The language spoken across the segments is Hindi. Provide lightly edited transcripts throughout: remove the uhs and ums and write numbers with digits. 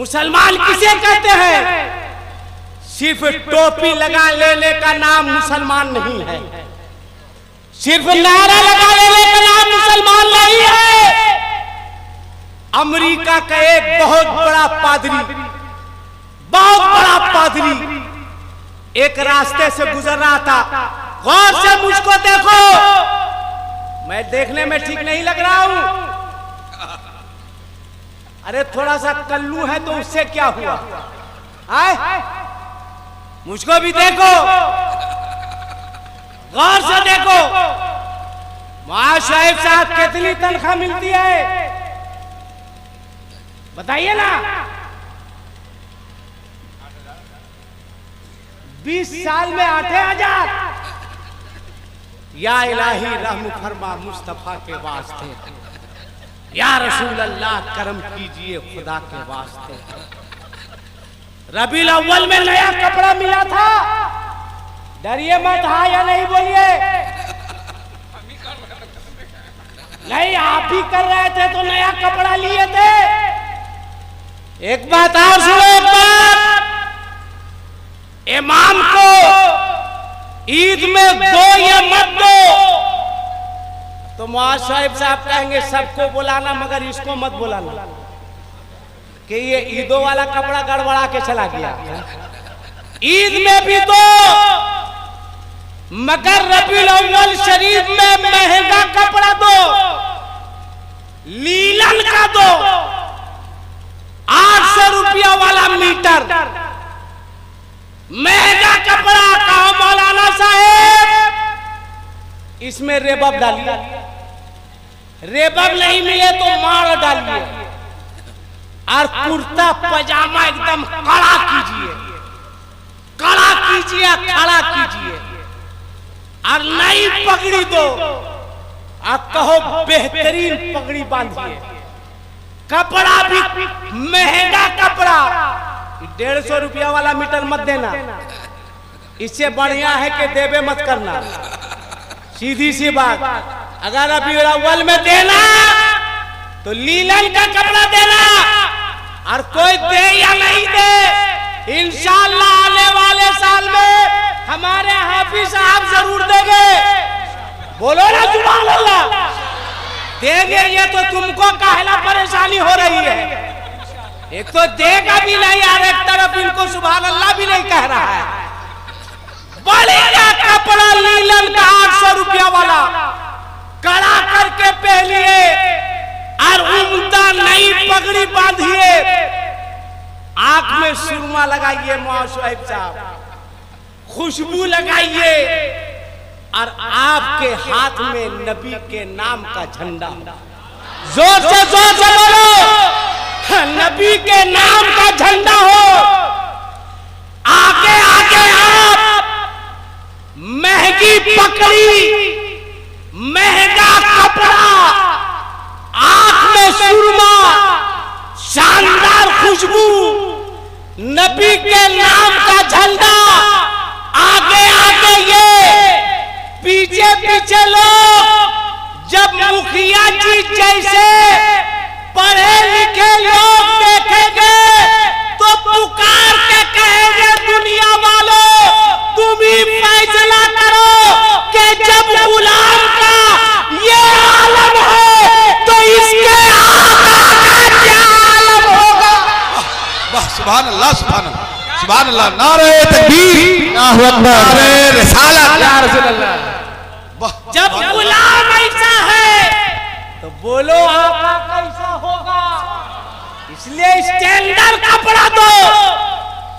मुसलमान किसे कहते हैं? सिर्फ टोपी लगा लेने का नाम मुसलमान नहीं है, सिर्फ नारा लगा लेने का नाम मुसलमान नहीं है। अमेरिका का एक बहुत बड़ा पादरी एक रास्ते से गुजर रहा था। गौर से मुझको देखो, मैं देखने में ठीक नहीं लग रहा हूं। अरे थोड़ा सा कल्लू है तो उससे क्या हुआ? आए मुझको भी देखो, गौर से देखो। महाशहब साहब कितनी तनख्वाह मिलती है बताइए ना? 20 साल में 8,000। या इलाही रहम फरमा मुस्तफा के वास्ते, या रसूल अल्लाह करम कीजिए खुदा के वास्ते। रबीउल अव्वल में नया कपड़ा मिला था, डरिए मत, हाँ या नहीं बोलिए। नहीं, आप ही कर रहे थे तो नया कपड़ा लिए थे। एक बात और सुनो, एक बात, इमाम को ईद में दो या मत दो तो महाशहब साहब कहेंगे सबको बुलाना मगर इसको मत बुलाना कि ये ईदों वाला कपड़ा गड़बड़ा के चला गया। ईद में भी दो मगर रबीउल अव्वल शरीफ में महंगा कपड़ा दो, लीलन का दो। 800 रुपया वाला मीटर महंगा कपड़ा। कहो मौलाना साहेब इसमें रेबब डालिए, रेबब नहीं मिले तो मार डालिए, और कुर्ता पजामा एकदम कड़ा कीजिए, कड़ा कीजिए, खड़ा कीजिए, और नई पगड़ी दो और कहो बेहतरीन पगड़ी बांधिए। कपड़ा भी महंगा कपड़ा, 150 रुपया वाला मीटर मत देना, इससे बढ़िया है कि देवे मत करना। सीधी सी बात, अगर रबीउल अव्वल में देना तो लीलन का कपड़ा देना, और कोई दे या नहीं दे इंशाअल्लाह आने वाले साल में हमारे हाफिज साहब जरूर देंगे। बोलो ना सुभान अल्लाह। देंगे ये तो तुमको काहला परेशानी हो रही है। एक तो देगा भी नहीं और एक तरफ इनको सुभान अल्लाह भी नहीं कह रहा है। बढ़िया कपड़ा लीलन का 800 रुपया वाला कड़ा करके पहनिए और उम्दा नई पगड़ी बांधिए, आंख में सुरमा लगाइए महाशहब साहब, खुशबू लगाइए, और आपके हाथ में नबी के नाम का झंडा। जोर से बोलो, नबी के नाम का झंडा हो। आगे आगे आप महंगी पकड़ी, महंगा कपड़ा, आंख में सुरमा, शानदार खुशबू, नबी के नाम का झंडा। आगे आगे ये, पीछे पीछे लोग। जब मुखिया जी जैसे पढ़े लिखे लोग देखेंगे तो पुकार के कहेंगे दुनिया वालों तुम ही फैसला करो कि जब गुलाम का ये आलम है तो इसके आका का क्या आलम होगा। वाह सुभान अल्लाह, सुभान अल्लाह, सुभान अल्लाह। नारे तकबीर, नारे रिसालत, या रसूल अल्लाह। जब गुलाम ऐसा है तो बोलो आका कैसा होगा। इसलिए स्टैंडर्ड कपड़ा दो।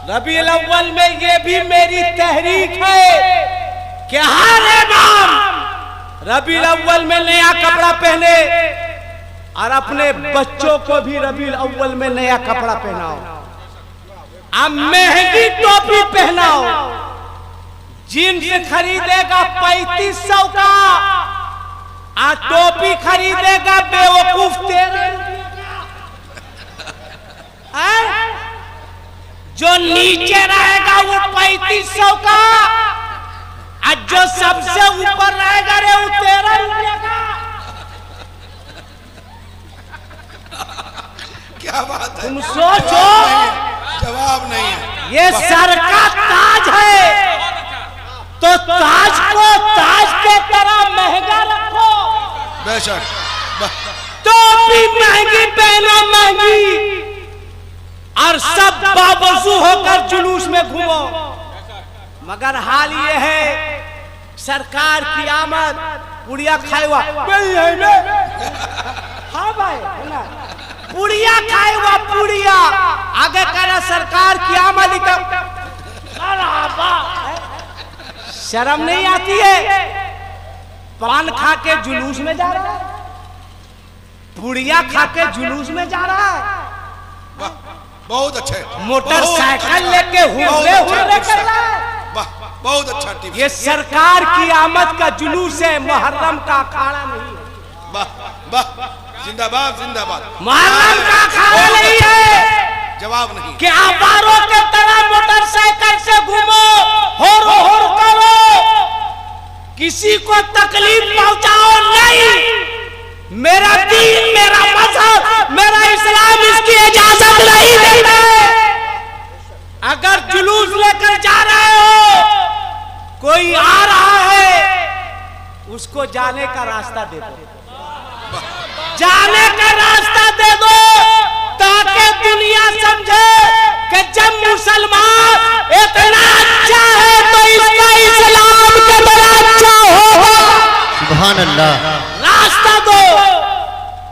रबीउल अव्वल में ये भी मेरी तहरीक है कि हर इमाम रबीउल अव्वल में नया कपड़ा पहने और अपने बच्चों को भी रबीउल अव्वल में नया कपड़ा पहनाओ। अब महंगी टोपी पहनाओ। जींस खरीदेगा 3500 का, आ टोपी खरीदेगा बेवकूफ 13 का। जो नीचे रहेगा वो 3500 का, और जो सबसे ऊपर रहेगा रे वो 13 रुपये का। क्या बात है, तुम सोचो, जवाब नहीं है। ये सर का ताज है तो ताज को ताज के तरह महंगा रखो, बेशक, तो भी महंगी पहनो महंगी, और सब बावजू होकर जुलूस में घूमो। मगर हाल ये है सरकार की आमद, पुड़िया खाए हुआ, हाँ भाई पुड़िया खाए हुआ, पुड़िया आगे कह रहा सरकार की आमद, शर्म नहीं आती है? पान खा के जुलूस में जा रहा है, पुड़िया खा के जुलूस में जा रहा है, बहुत अच्छे, मोटरसाइकिल लेके हुर्रे हुर्रे कर रहा है। बहुत अच्छा टिप्स। ये सरकार की आमद का जुलूस है, मुहर्रम का अखाड़ा नहीं है। वाह वाह, जिंदाबाद जिंदाबाद। मुहर्रम का अखाड़ा नहीं है, जवाब नहीं कि आवारों के तरह मोटरसाइकिल से घूमो, होर होर करो, किसी को तकलीफ पहुंचाओ नहीं। मेरा दीन, मेरा मजहब, मेरा इस्लाम इसकी इजाजत नहीं देता। अगर जुलूस लेकर जा रहे हो, कोई आ रहा है, उसको जाने का रास्ता दे दो, जाने का रास्ता दे दो, ताकि दुनिया समझे कि जब मुसलमान इतना अच्छा है तो इसका इस्लाम के बड़ा अच्छा होगा। सुभान अल्लाह। रास्ता दो।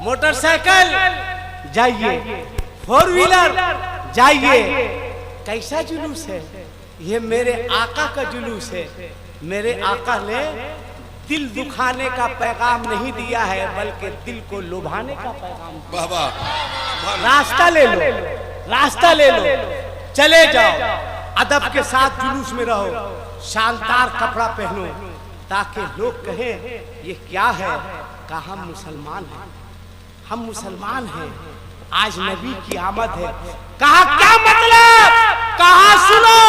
मोटरसाइकिल जाइए, फोर व्हीलर जाइए, कैसा जुलूस है ये? मेरे आका का जुलूस है। मेरे आका ने दिल दुखाने का पैगाम नहीं दिया है, बल्कि दिल को लुभाने का पैगाम दिया। वाह वाह। रास्ता ले लो, रास्ता ले लो, चले जाओ, अदब के साथ जुलूस में रहो, शानदार कपड़ा पहनो, ताकि लोग कहें ये क्या है? कहा हम मुसलमान हैं, हम मुसलमान हैं, आज नबी की आमद है। कहा क्या मतलब? कहा सुनो,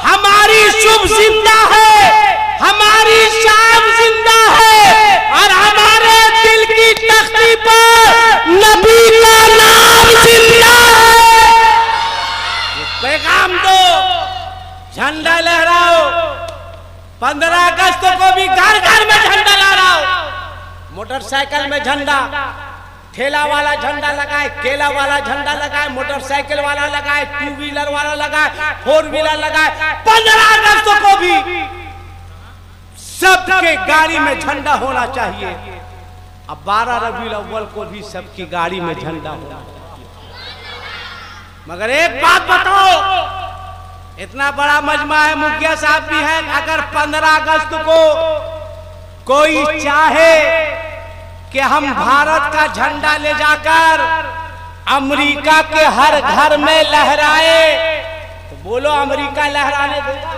हमारी शुभ जिंदा है, हमारी शाम जिंदा है, और हमारे दिल की तख्ती पर नबी का नाम जिंदा है। ये पैगाम दो, झंडा लहराओ, 15 अगस्त को भी घर घर में झंडा लहराओ। मोटरसाइकिल में झंडा, ठेला वाला झंडा लगाए, केला वाला झंडा लगाए, मोटरसाइकिल वाला लगाए, 2 व्हीलर वाला लगाए, 4 व्हीलर लगाए। 15 अगस्त को भी सबके गाड़ी में झंडा होना चाहिए। अब 12 रबीउल अव्वल को भी सबकी गाड़ी में झंडा होना चाहिए। मगर एक बात बताओ, इतना बड़ा मजमा है, मुखिया साहब भी हैं, अगर 15 अगस्त को कोई चाहे कि हम भारत का झंडा ले जाकर अमेरिका के हर घर में लहराए, तो बोलो अमेरिका लहराने देगा?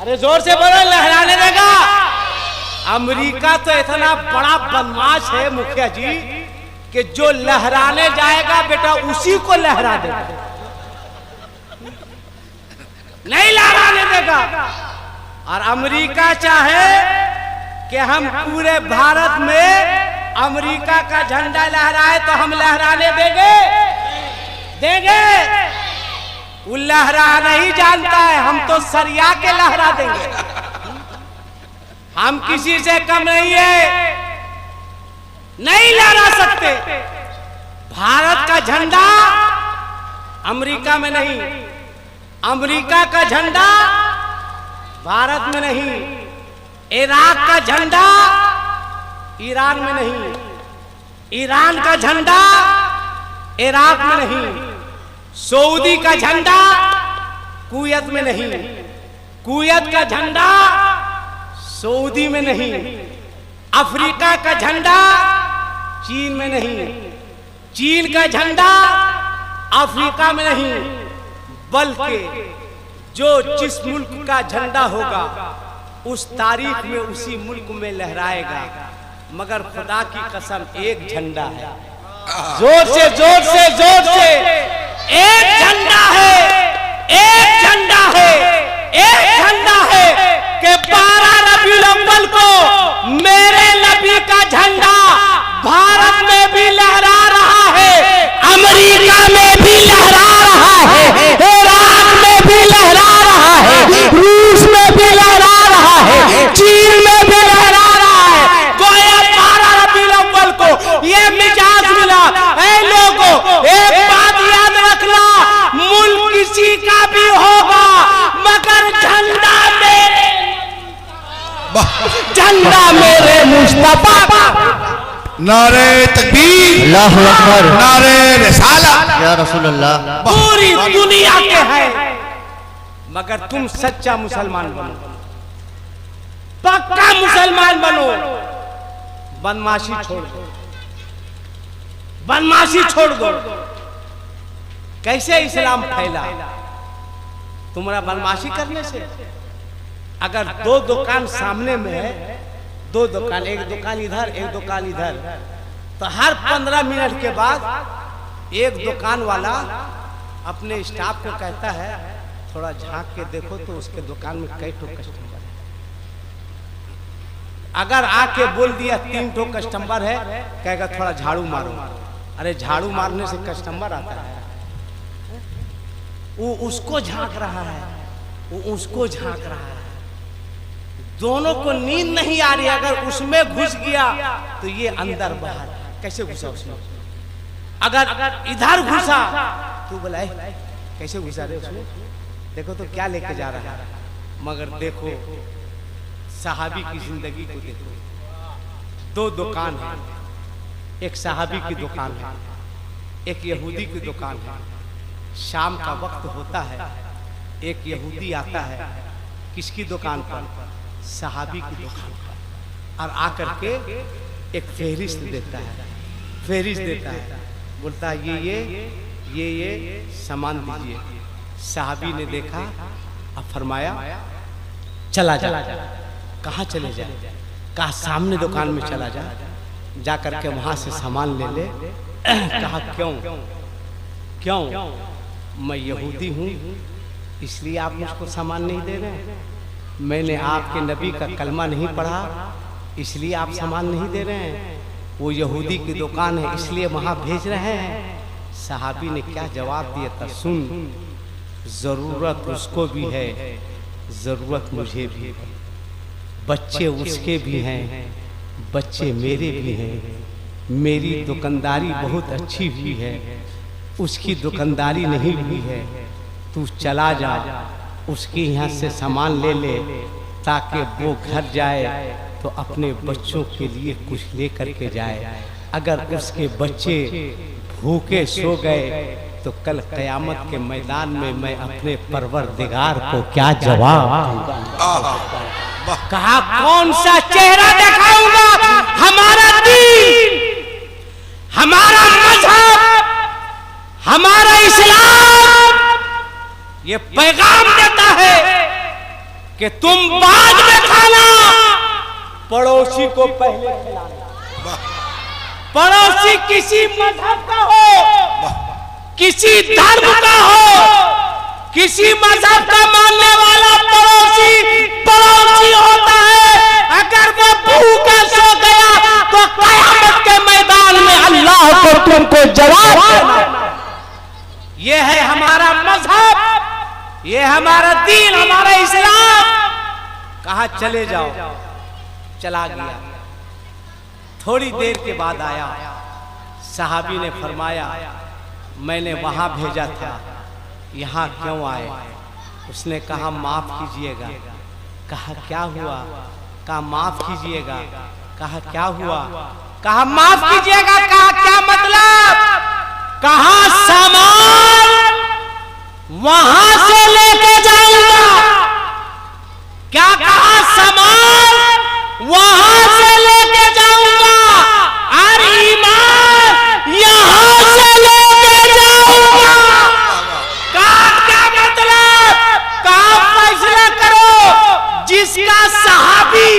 अरे जोर से बोलो, लहराने देगा? अमेरिका तो इतना बड़ा बदमाश है मुखिया जी कि जो लहराने जाएगा बेटा उसी को लहरा देगा, नहीं लहराने देगा। और अमेरिका चाहे कि हम पूरे भारत में अमेरिका का झंडा लहराए तो हम लहराने देंगे? देंगे? वो लहरा नहीं जानता है, हम तो सरिया के लहरा देंगे। हम किसी से कम नहीं है, नहीं लहरा सकते। भारत का झंडा अमेरिका में नहीं, अमेरिका का झंडा भारत में नहीं, इराक का झंडा ईरान में नहीं, ईरान का झंडा इराक में नहीं, सऊदी का झंडा कुवैत में नहीं, कुवैत का झंडा सऊदी में नहीं, अफ्रीका का झंडा चीन में नहीं, चीन का झंडा अफ्रीका में नहीं, बल्कि जो जिस मुल्क का झंडा होगा उस तारीख में उसी मुल्क में लहराएगा। मगर खुदा की कसम एक झंडा है, जोर से जोर से जोर से, एक झंडा है, एक झंडा है, एक झंडा है कि 12 रबीउल अव्वल को मेरे नबी का झंडा भारत में भी लहरा रहा है, अमेरिका अमेरिका में भी लहरा रहा है, इराक में भी लहरा रहा है, रूस में भी लहरा रहा है, चीन में भी लहरा रहा है। गोया 12 रबीउल अव्वल को ये मिजाज मिला। ऐ लोगों, एक बात याद रखना, मुल्क किसी का भी होगा मगर झंडा मेरे मुस्तफा। नारे तकबीर, अल्लाहु अकबर, नारे रिसालत, या रसूल अल्लाह। पूरी दुनिया के हैं मगर तुम सच्चा मुसलमान बनो, पक्का मुसलमान बनो। बदमाशी छोड़ दो, बदमाशी छोड़ दो। कैसे इस्लाम फैला? तुम्हारा बदमाशी करने से। अगर 2 दुकान सामने में है, 2 दुकान, एक दुकान इधर एक दुकान इधर, तो हर 15 मिनट के बाद एक दुकान वाला अपने स्टाफ को कहता है थोड़ा झांक के देखो तो उसके दुकान में कई ठो कस्टमर है। अगर आके बोल दिया 3 ठो कस्टमर है, कहेगा थोड़ा झाड़ू मारो। अरे झाड़ू मारने से कस्टमर आता है? वो उसको झांक रहा है, वो उसको झांक रहा है। दोनों को नींद नहीं आ रही। अगर उसमें घुस गया तो ये अंदर बाहर कैसे घुसा उसमें? अगर इधर घुसा तो बोला कैसे घुसा रे उसमें? देखो तो क्या लेके जा रहा है। मगर देखो सहाबी की जिंदगी को देखो। 2 दुकान है, एक सहाबी की दुकान है, एक यहूदी की दुकान है। शाम का वक्त होता है, एक यहूदी आता है किसकी दुकान पर? सहाबी की दुकान पर, और आकर के एक फेहरिस्त देता है, फेहरिस्त देता है, बोलता है ये सामान दीजिए। सहाबी ने देखा और फरमाया चला जा। कहाँ चले जाए? कहा सामने दुकान में चला जा, जा करके वहां से सामान ले ले। कहा क्यों? मैं यहूदी हूँ इसलिए आप मुझको सामान नहीं दे रहे हैं? मैंने आपके नबी का कलमा नहीं पढ़ा इसलिए आप सामान नहीं दे रहे हैं? वो यहूदी की दुकान है इसलिए वहां भेज रहे हैं। सहाबी ने क्या जवाब दिया था? सुन, जरूरत उसको भी है, जरूरत मुझे भी है। बच्चे उसके भी हैं, बच्चे मेरे भी हैं। मेरी दुकानदारी बहुत अच्छी हुई है, उसकी दुकानदारी नहीं हुई है। तू चला जा, उसके यहाँ से सामान ले ले, ताकि वो घर जाए तो अपने बच्चों के लिए कुछ ले करके जाए। अगर उसके बच्चे भूखे सो गए तो कल क़यामत के मैदान में मैं अपने परवरदिगार को क्या जवाब दूंगा? कहा कौन सा चेहरा दिखाऊंगा? हमारा दीन, हमारा मजहब, हमारा इस्लाम ये पैगाम देता है कि तुम बाद में खाना, पड़ोसी को पहले खिलाना। पड़ोसी किसी मजहब का हो, किसी धर्म का हो, किसी मजहब का मानने वाला पड़ोसी होता है। अगर वो भूखा सो गया तो क़यामत के मैदान में अल्लाह को तुमको जवाब देना। ये है हमारा मजहब, ये हमारा दीन, हमारा इस्लाम। कहा चले जाओ, चला गया। थोड़ी देर के बाद आया, सहाबी ने फरमाया मैंने वहां भेजा था, यहाँ क्यों आए? उसने कहा माफ कीजिएगा। कहा क्या हुआ? कहा माफ कीजिएगा। कहा क्या हुआ? कहा माफ कीजिएगा। कहा क्या मतलब? कहा सामान वहां से लेके जाऊंगा। क्या कहा? सामान वहां से लेके जाऊंगा और ईमान यहां से लेके जाऊंगा। कहा क्या मतलब? कहा फैसला करो, जिसका सहाबी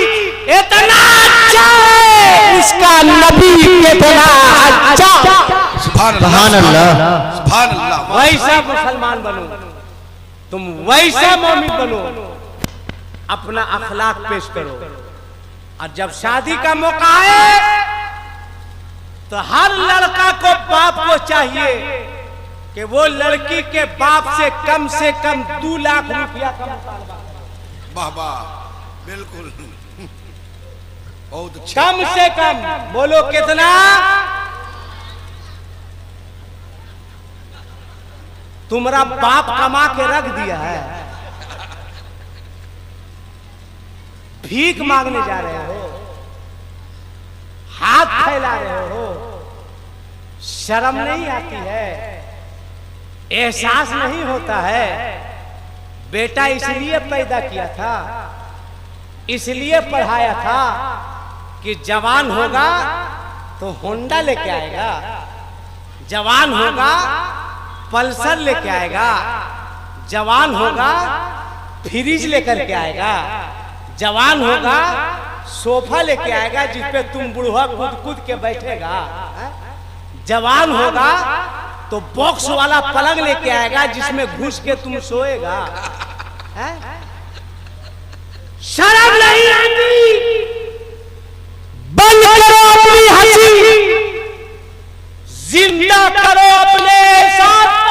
इतना अच्छा है उसका नबी कितना अच्छा। सुभान अल्लाह, सुभान अल्लाह। वैसा मुसलमान बनो, तुम वैसा मोमिन बनो, अपना अखलाक पेश करो। और जब शादी का मौका है तो हर लड़का को बाप को चाहिए कि वो लड़की के बाप से कम 2 लाख रुपया का मुतालबा। वाह वाह, बिल्कुल बहुत अच्छा। कम से कम बोलो कितना? तुम्हारा बाप कमा के रख दिया है, भीख मांगने जा रहे हो, हाथ फैला रहे हो, शर्म नहीं आती है, एहसास नहीं होता है? बेटा इसलिए पैदा किया था, इसलिए पढ़ाया था कि जवान होगा तो होंडा लेके आएगा, जवान होगा पल्सर लेके आएगा, जवान होगा फ्रिज लेकर के आएगा, जवान होगा सोफा लेके आएगा जिसपे तुम बुढ़वा कूद कूद के बैठेगा, जवान होगा तो बॉक्स वाला पलंग लेके आएगा जिसमें घुस के तुम सोएगा। शर्म नहीं आती? बंद करो अपनी हंसी, जिंदा करो अपने साथ।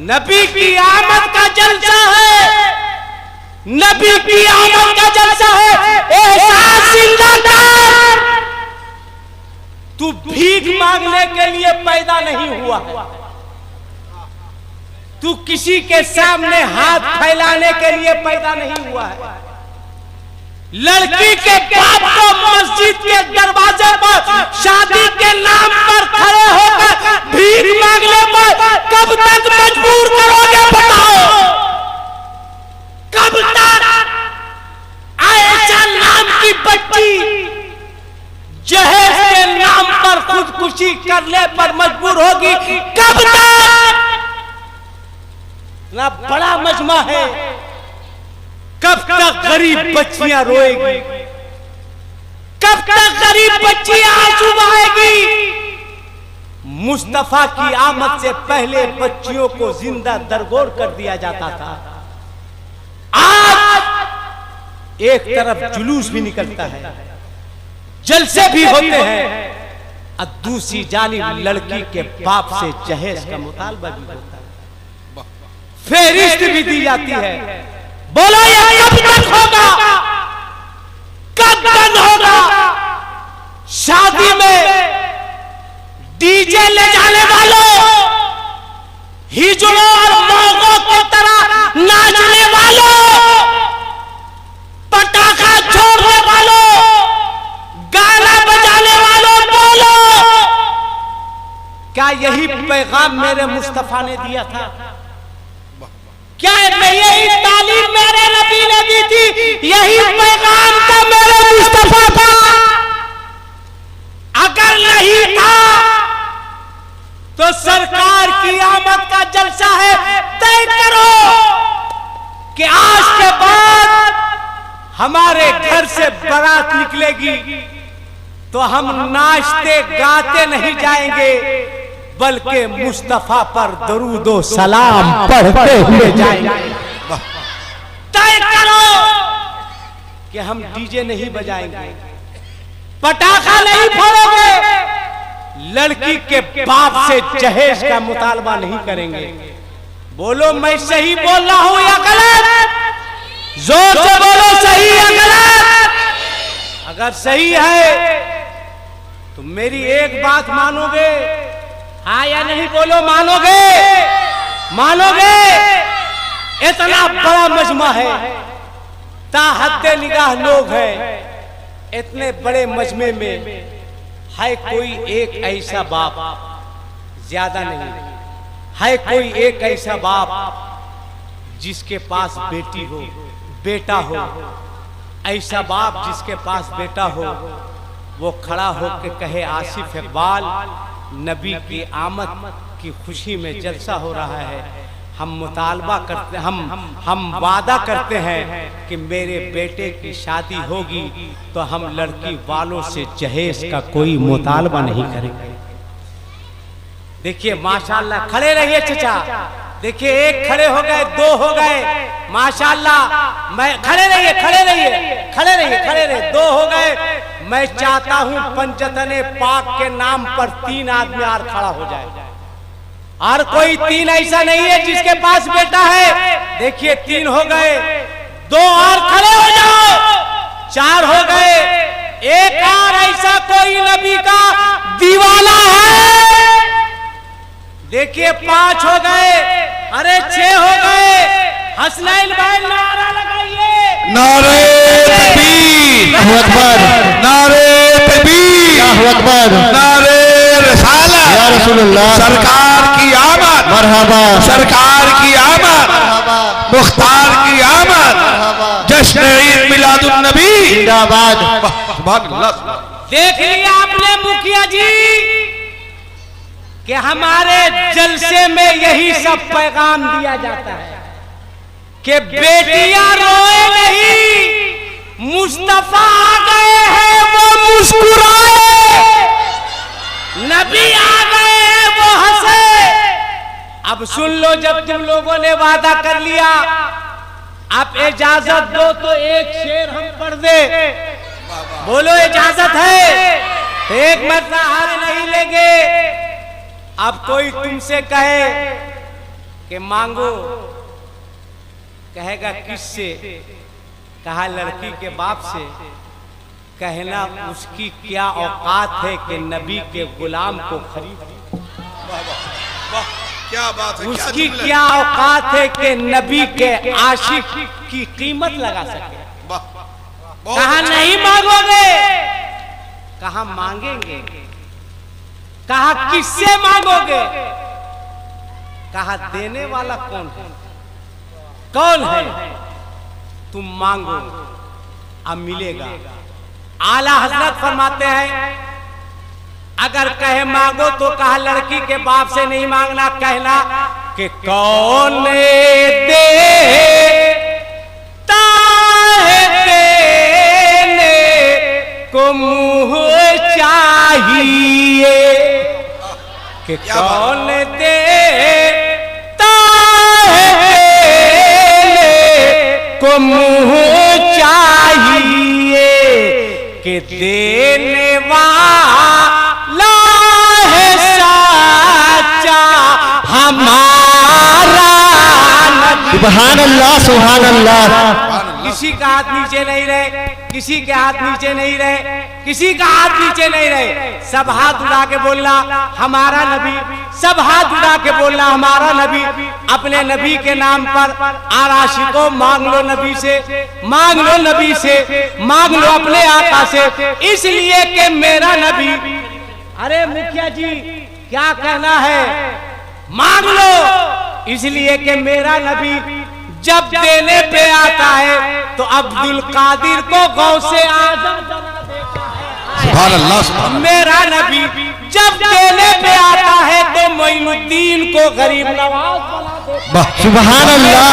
नबी की आमद का जलसा है, नबी की आमद का जलसा है, एहसास जिंदा कर। तू भीख मांगने के लिए पैदा नहीं हुआ है, तू किसी के सामने हाथ फैलाने के लिए पैदा नहीं हुआ है। लड़की के बाप को मस्जिद के दरवाजे पर शादी के नाम पर खड़े होकर भीख मांगने पर कब तक मजबूर करोगे? बताओ कब तक? आयशा नाम की बच्ची जहेज के नाम पर खुदकुशी करने पर मजबूर होगी, कब तक? ना बड़ा मजमा है, कब तक गरीब बच्चियां रोएगी, कब तक गरीब बच्चियां आंसू बहाएगी? मुस्तफा की आमद से पहले बच्चियों को जिंदा दरगोर कर दिया जाता था, आज एक तरफ जुलूस भी निकलता है, जलसे भी होते हैं, और दूसरी जानिब लड़की के बाप से जहेज का मुतालबा भी होता है, फेरिस्त भी दी जाती है। बोलो ये कब तक होगा? कब तक होगा? शादी में डीजे ले जाने वालों, हिजड़ों और मौकों की तरह नाचने वालों, पटाखा छोड़ने वालों, गाना बजाने वालों, बोलो क्या यही पैगाम मेरे मुस्तफा ने दिया था? क्या यही तालीम मेरे नबी ने दी थी? यही पैगाम था मेरे मुस्तफा का? अगर नहीं था तो सरकार की आमद का जलसा है, तय करो कि आज के बाद हमारे घर से बारात निकलेगी तो हम नाचते गाते नहीं जाएंगे, बल्कि मुस्तफा पर दरूदो सलाम पढ़ते हुए जाएंगे। तय करो कि हम डीजे नहीं बजाएंगे, पटाखा नहीं फोड़ेंगे, लड़की के बाप से जहेज का मुतालबा नहीं करेंगे। बोलो मैं सही बोल रहा हूं या गलत? जोर से बोलो सही या गलत? अगर सही है तो मेरी एक बात मानोगे? हाँ या नहीं? बोलो मानोगे? मानोगे? इतना बड़ा मजमा है, ताहद्दे निगाह लोग हैं, इतने बड़े मजमे में है कोई एक ऐसा बाप, ज्यादा नहीं है, कोई एक ऐसा बाप जिसके पास बेटी हो, बेटा हो, ऐसा बाप जिसके पास बेटा हो, वो खड़ा होकर कहे आसिफ इकबाल नबी की आमद की खुशी में जलसा हो रहा है, हम मुतालबा करते, हम वादा करते हैं कि मेरे बेटे की शादी होगी तो हम लड़की वालों से जहेज का कोई मुतालबा नहीं करेंगे। देखिए माशाल्लाह, खड़े रहिए चचा, देखिए एक खड़े हो गए, दो हो गए, माशाल्लाह। मैं खड़े रहिए, खड़े रहिए, खड़े रहिए, खड़े रहिए, दो हो गए। मैं चाहता हूं पंजतने पाक के नाम पर 3 आदमी और खड़ा हो जाए। और कोई 3 ऐसा नहीं है जिसके पास बेटा है। देखिए 3 हो गए, 2 और खड़े हो जाओ, 4 हो गए। एक और ऐसा कोई नबी का दीवाना है। देखिए 5 हो गए, अरे 6 हो गए। हसनैन भाई नारा लगाइए, नारे तकबीर, अल्लाहु अकबर, नारे तकबीर, अल्लाहु अकबर, नारे रिसालत, या रसूलुल्लाह, सरकार की आमद, मरहबा, सरकार की आमद, मरहबा, मुख्तार की आमद, मरहबा, जश्न ईद मिलादुन नबी, जिंदाबाद। सुभान अल्लाह। देख लिया आपने मुखिया जी कि हमारे जलसे में यही सब पैगाम दिया जाता है कि बेटियां रोए नहीं, मुस्तफा आ गए हैं वो मुस्कुराए, नबी आ गए हैं वो हंसे। अब सुन लो, जब तुम लोगों ने वादा कर लिया, आप इजाजत दो तो एक शेर हम पढ़ दे। बोलो इजाजत है तो एक मरना हार नहीं लेंगे। अब कोई तुमसे कहे कि मांगो, कहेगा किससे? कहा लड़की के बाप से। कहना उसकी क्या औकात है कि नबी के गुलाम को खरीद। क्या बात है, उसकी क्या औकात है कि नबी के आशिक की कीमत लगा सके। कहा नहीं मांगोगे, कहा मांगेंगे। कहा किससे मांगोगे? कहा देने वाला कौन है? कौन है? तुम मांगो, अब मिलेगा। आला हजरत फरमाते हैं, अगर कहे मांगो तो कहा लड़की के बाप से नहीं मांगना, कहना कि कौन देता है देने को मुंह चाहिए, कि कौन देता है देने को मुंह चाहिए, कि देने वाला है सच्चा हमारा नबी। सुभान अल्लाह, सुभान अल्लाह। किसी का हाथ नीचे नहीं रहे, किसी के हाथ नीचे नहीं रहे, किसी का हाथ नीचे नहीं रहे। सब हाथ उड़ा के बोलना हमारा नबी, सब हाथ उड़ा के बोलना हमारा नबी। अपने नबी के नाम पर आशिकों मांग लो नबी से, मांग लो नबी से, मांग लो अपने आका से, इसलिए कि मेरा नबी। अरे मुखिया जी क्या कहना है? मांग लो, इसलिए कि मेरा नबी जब देने पे आता है तो अब्दुल कादिर को गौसे आजम बना देता है। सुभान अल्लाह, सुभान अल्लाह। मेरा नबी जब देने पे आता है तो मोइनुद्दीन को गरीब नवाज बना देता है। सुभान अल्लाह।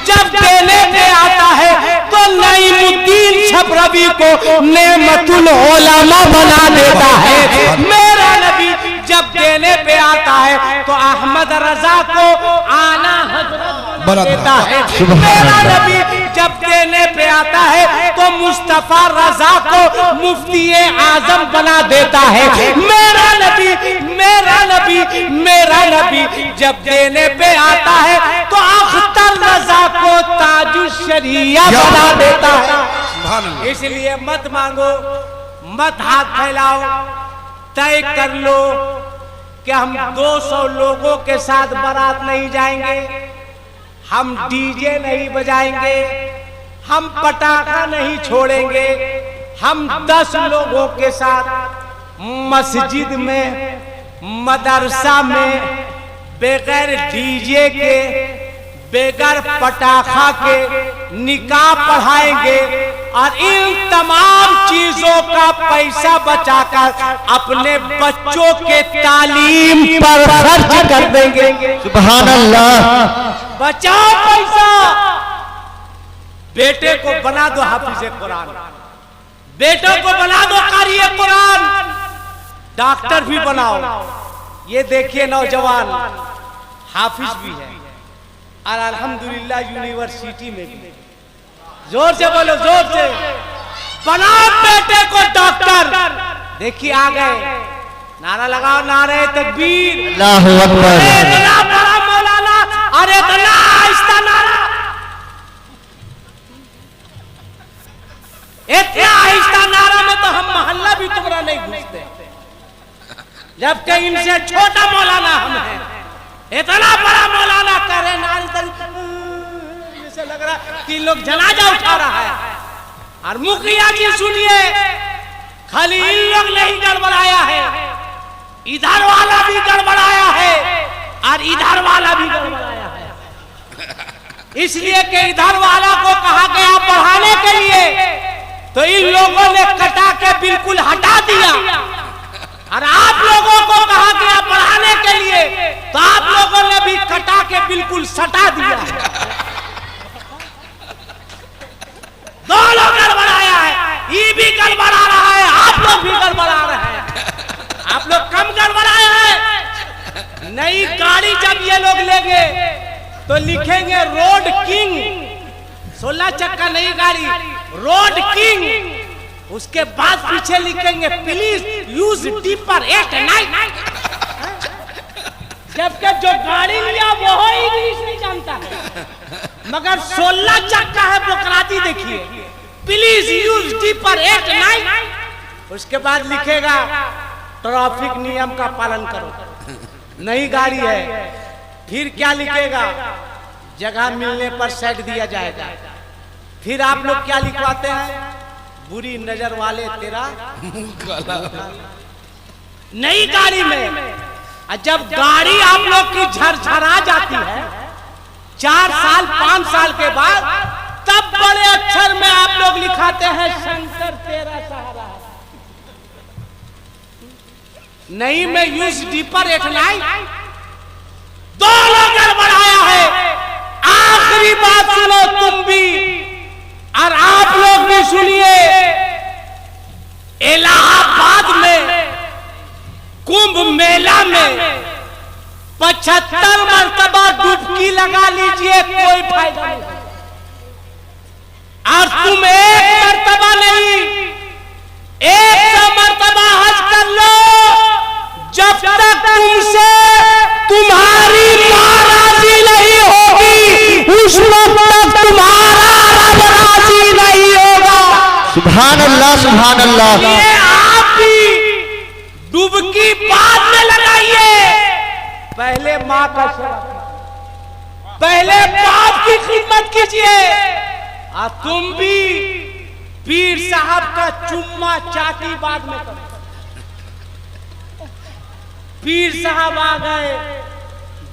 जब देने पे आता है तो नईमुद्दीन छपरवी को नेमतुल उलमा बना देता है। मेरा नबी जब देने पे आता है तो अहमद रजा को आला हजरत बना देता है। मेरा नबी जब देने पे आता है तो मुस्तफा रजा को मुफ्ती आजम बना देता है। मेरा नबी, मेरा नबी, मेरा नबी जब देने पे आता है तो अख्तर रजा को ताजुश्शरिया बना देता है। इसलिए मत मांगो, मत हाथ फैलाओ, तय कर लो कि हम 200 लोगों के साथ बारात नहीं जाएंगे, हम डीजे नहीं बजाएंगे, हम पटाखा नहीं छोड़ेंगे, हम 10 लोगों के साथ मस्जिद में, मदरसा में बगैर डीजे के, बगैर पटाखा के निकाह पढ़ाएंगे और इन तमाम चीजों का पैसा बचाकर अपने बच्चों के तालीम पर खर्च कर देंगे। सुभान अल्लाह। बचाओ पैसा, बेटे को बना दो हाफिज कुरान, बेटों को बना दो कारी कुरान, डॉक्टर भी बनाओ। ये देखिए नौजवान हाफिज भी है और अल्हम्दुलिल्लाह यूनिवर्सिटी में भी। जोर से बोलो, जोर से बनाओ बेटे को डॉक्टर। देखिए आ गए नारा लगाओ, नारे तकबीर। अल्लाहु अकबर। इतना बड़ा मौलाना और इतना आहिस्ता नारा, इतना आहिस्ता नारा में तो हम मोहल्ला भी तुम्हारा नहीं घुसते, जबकि इनसे छोटा मौलाना हम हैं। इतना बड़ा मौलाना करे नारी जैसे लग रहा कि लोग जनाजा उठा रहा है। और मुखिया जी सुनिए, खाली इन लोग नहीं गड़बड़ाया है, इधर वाला भी गड़बड़ाया है और इधर वाला भी गड़बड़ाया है। इसलिए कि इधर वाला को कहा गया बढ़ाने के लिए, तो इन लोगों ने कटा के बिल्कुल हटा दिया, और आप लोगों को कहा गया बढ़ाने के लिए, तो आप लोगों ने भी कटा के बिल्कुल सटा दिया। दोनों गड़बड़ाया है, ये भी गड़बड़ा रहा है, आप लोग भी गड़बड़ा रहे हैं। आप लोग कम गड़बड़ाए हैं। नई गाड़ी जब ये लोग लेंगे तो लिखेंगे रोड किंग, 16 चक्का नई गाड़ी रोड किंग। उसके बाद पीछे लिखेंगे प्लीज यूज डीपर 8-9। जबकि जो गाड़ी लिया वो इंग्लिश नहीं जानता है, मगर 16 चक्का है बुकराती देखिए, प्लीज यूज डीपर 8-9। उसके बाद लिखेगा ट्रैफिक नियम का पालन करो, नई गाड़ी है। फिर क्या लिखेगा, जगह मिलने पर साइड दिया जाएगा। फिर आप लोग क्या लिखवाते हैं, बुरी नजर वाले तेरा नई गाड़ी में। जब गाड़ी आप लोग की झरझरा जाती है 4 साल 5 साल के बाद, तब बड़े अक्षर में आप लोग लिखाते हैं शंकर तेरा सहारा। नई में यूज डीपर 8-9, दोनों गड़बड़ाया है। आखिरी बात सुनो तुम भी और आप लोग भी सुनिए। इलाहाबाद में कुंभ मेला में 75 मरतबा डुबकी लगा लीजिए, कोई फायदा नहीं। और तुम एक मरतबा नहीं, 100 मरतबा हज कर लो, जब तक तुमसे तुम्हारी मां राजी नहीं होगी, उस वक्त तक तुम्हारा रब राजी नहीं होगा। सुभान अल्लाह, सुभान अल्लाह। ये आप भी डुबकी बाद में लगाइए, पहले माँ का सेवा, पहले बाप की खिदमत कीजिए। और तुम भी पीर साहब का चुम्मा चाटी बाद में करो। पीर साहब आ गए,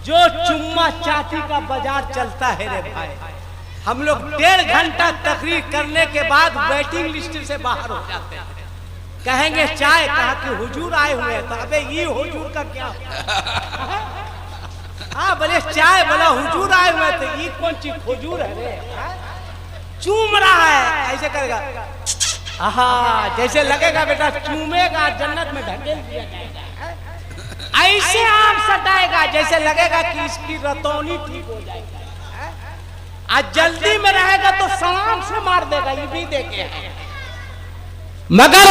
जो चुम्मा चाटी का बाजार चलता है रे भाई। हम लोग 1.5 घंटा तकरीर करने के बाद वेटिंग लिस्ट से बाहर हो जाते हैं। कहेंगे चाय, कहा कि हुजूर आए हुए हैं, तो अबे ये हुजूर का क्या? हाँ बोले चाय, बोला हुजूर आए हुए, तो ये कौन चीज हुजूर है रे? चूम रहा है, ऐसे करेगा, हाँ जैसे लगेगा बेटा चूमेगा जन्नत में ढकेल दिया जाएगा। ऐसे आम सटाएगा जैसे लगेगा कि इसकी रतौनी ठीक हो जाएगी। आज जल्दी में रहेगा तो सलाम से मार देगा, ये भी देखे हैं। मगर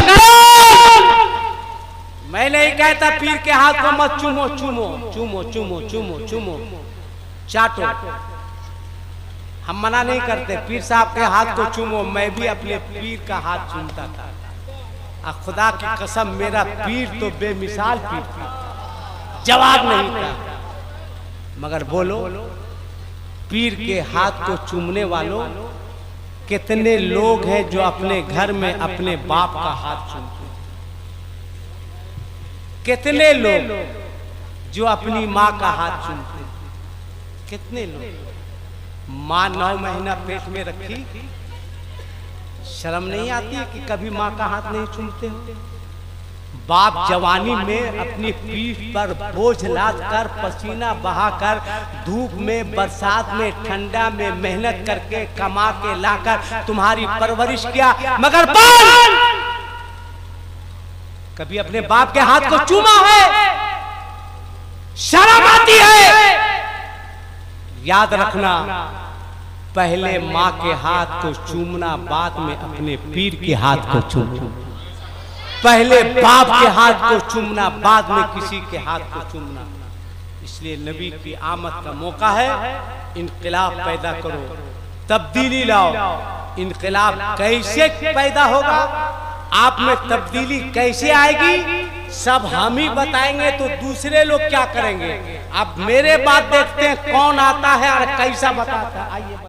मैं नहीं कहता पीर के हाथ को मत चूमो, चूमो चूमो चूमो चूमो चूमो चाटो, हम मना नहीं करते। पीर साहब के हाथ को चूमो, मैं भी अपने पीर का हाथ चूमता था। खुदा की कसम, मेरा पीर तो बेमिसाल पीर था, जवाब नहीं था। मगर बोलो, पीर के हाथ को चूमने वालों कितने लोग हैं जो अपने घर में अपने बाप का हाथ चूमते हैं? कितने लोग जो अपनी माँ का हाथ चूमते हैं? कितने लोग? माँ 9 महीना पेट में रखी, शर्म नहीं आती है कि कभी माँ का हाथ नहीं चूमते हो? बाप जवानी में अपनी पीठ पर बोझ लाद कर, पसीना बहाकर, धूप में, बरसात में, ठंडा में मेहनत करके कमा के लाकर तुम्हारी परवरिश किया, मगर कभी अपने बाप के हाथ को चूमा है? शर्म आती है। याद रखना, पहले माँ के हाथ को चूमना, बाद में अपने पीर के हाथ को चूमना। पहले बाप के हाथ को चूमना, बाद में किसी के हाथ को चूमना। इसलिए नबी की आमद का मौका है, इनकलाब पैदा करो, तब्दीली लाओ। इनकलाब कैसे पैदा होगा, आप में तब्दीली कैसे आएगी, सब हम ही बताएंगे तो दूसरे लोग क्या करेंगे। अब मेरे बात देखते हैं कौन आता है और कैसा बताता है। आइए।